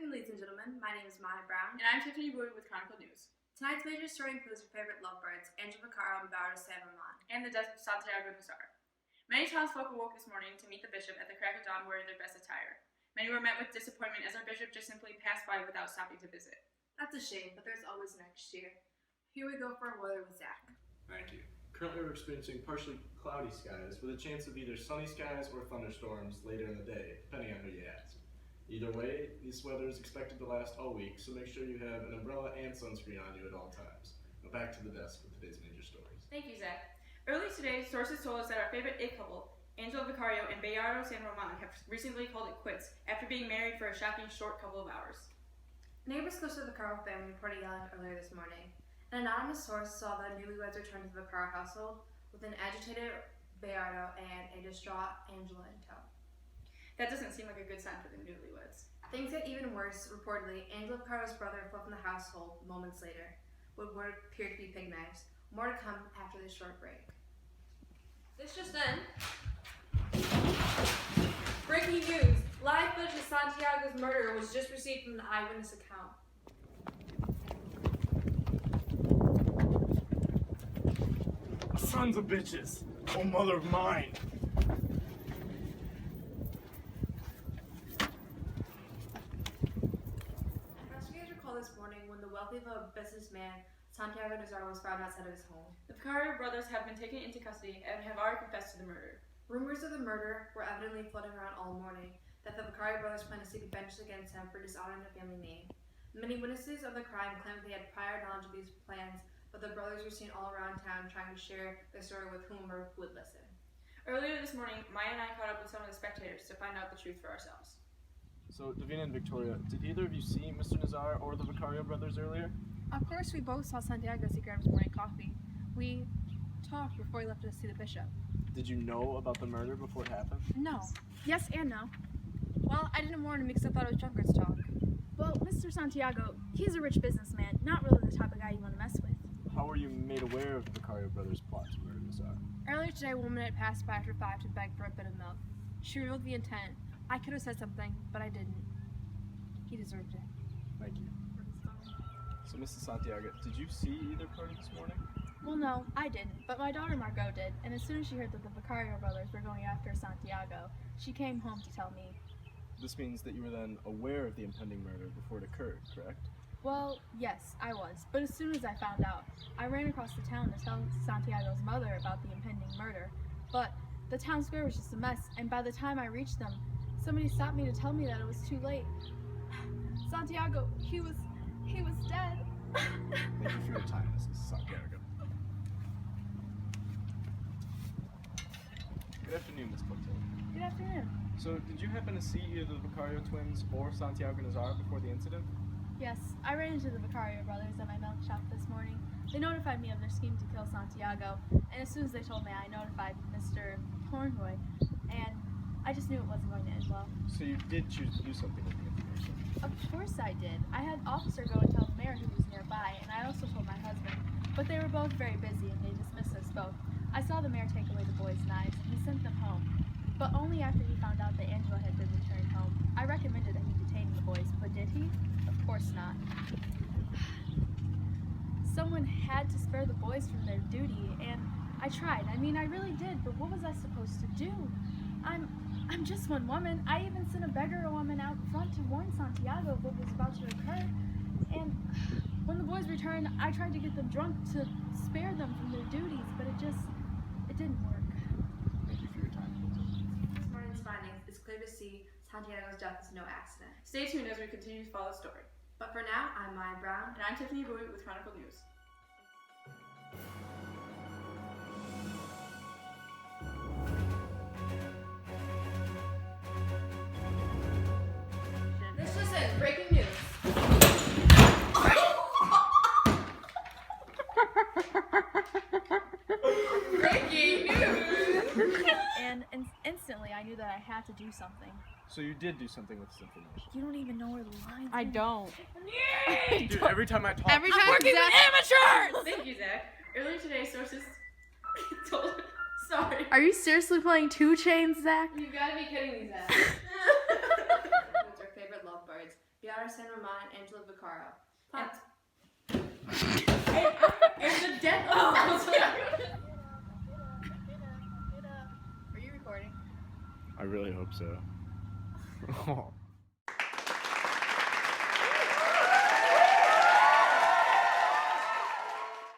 afternoon, ladies and gentlemen. My name is Maya Brown. And I'm Tiffany Bowie with Chronicle News. Tonight's major story includes your favorite lovebirds, Angela Vaccaro and Bauer San Ramon. And the death of Santiago Nazar. Many townsfolk awoke this morning to meet the bishop at the crack of dawn wearing their best attire. Many were met with disappointment as our bishop just simply passed by without stopping to visit. That's a shame, but there's always next year. Here we go for a weather with Zach. Thank you. Currently we're experiencing partially cloudy skies with a chance of either sunny skies or thunderstorms later in the day, depending on who you ask. Either way, this weather is expected to last all week, so make sure you have an umbrella and sunscreen on you at all times. Now back to the desk with today's major stories. Thank you, Zach. Early today, sources told us that our favorite it couple, Angela Vaccaro and Bayardo San Ramon, have recently called it quits after being married for a shocking short couple of hours. Neighbors close to the Vaccaro family reported yelling earlier this morning. An anonymous source saw the newlyweds return to the Vaccaro household with an agitated Bayardo and a distraught Angela in tow. That doesn't seem like a good sign for the newlyweds. Things get even worse. Reportedly, Angela Vaccaro's brother fled from the household moments later with what appeared to be pig knives. More to come after this short break. This just in. Breaking news. Live footage of Santiago's murder was just received from an eyewitness account. Sons of bitches! Oh, mother of mine! Investigators were called this morning when the wealthy businessman Santiago Nazar was found outside of his home. The Vaccaro brothers have been taken into custody and have already confessed to the murder. Rumors of the murder were evidently floating around all morning, that the Vaccaro brothers plan to seek vengeance against him for dishonoring their family name. Many witnesses of the crime claimed they had prior knowledge of these plans, but the brothers were seen all around town trying to share their story with whomever would listen. Earlier this morning, Maya and I caught up with some of the spectators to find out the truth for ourselves. So, Davina and Victoria, did either of you see Mr. Nazar or the Vaccaro brothers earlier? Of course, we both saw Santiago as he grabbed his morning coffee. We talked before he left to see the bishop. Did you know about the murder before it happened? No. Yes and no. Well, I didn't warn him because I thought it was drunkard's talk. Well, Mr. Santiago, he's a rich businessman, not really the type of guy you want to mess with. How were you made aware of the Vaccaro brothers' plot to murder Nazar? Earlier today, a woman had passed by after 5 to beg for a bit of milk. She revealed the intent. I could have said something, but I didn't. He deserved it. Thank you. So, Mrs. Santiago, did you see either party this morning? Well, no, I didn't, but my daughter Margot did, and as soon as she heard that the Vaccaro brothers were going after Santiago, she came home to tell me. This means that you were then aware of the impending murder before it occurred, correct? Well, yes, I was, but as soon as I found out, I ran across the town to tell Santiago's mother about the impending murder, but the town square was just a mess, and by the time I reached them, somebody stopped me to tell me that it was too late. Santiago, he was dead. Thank you for your time, Mrs. Santiago. Good afternoon, Ms. Fortold. Good afternoon. So, did you happen to see either the Vaccaro twins or Santiago Nazar before the incident? Yes, I ran into the Vaccaro brothers at my milk shop this morning. They notified me of their scheme to kill Santiago, and as soon as they told me, I notified Mr. Hornboy, and I just knew it wasn't going to end well. So you did choose to do something with the information? Of course I did. I had an officer go and tell the mayor who was nearby, and I also told my husband, but they were both very busy and they dismissed us both. I saw the mayor take away the boys' knives, and he sent them home, but only after he found out that Angela had been returned home. I recommended that he detain the boys, but did he? Of course not. Someone had to spare the boys from their duty, and I tried. I mean, I really did, but what was I supposed to do? I'm just one woman. I even sent a beggar woman out front to warn Santiago of what was about to occur. And when the boys returned, I tried to get them drunk to spare them from their duties, but it didn't work. Thank you for your time. This morning's findings, it's clear to see Santiago's death is no accident. Stay tuned as we continue to follow the story. But for now, I'm Maya Brown. And I'm Tiffany Bowie with Chronicle News. This just in, breaking news. Breaking news! And instantly, I knew that I had to do something. So you did do something with this information? You don't even know where the lines I don't. Dude, every time I talk... Every time working Zach, with amateurs! Thank you, Zach. Earlier today, sources told... Sorry. are you seriously playing 2 Chainz, Zach? You gotta be kidding me, Zach. What's your favorite lovebirds? Bauer Clara San Roman and Angela Vaccaro. Pop. And the death of Are you recording? I really hope so.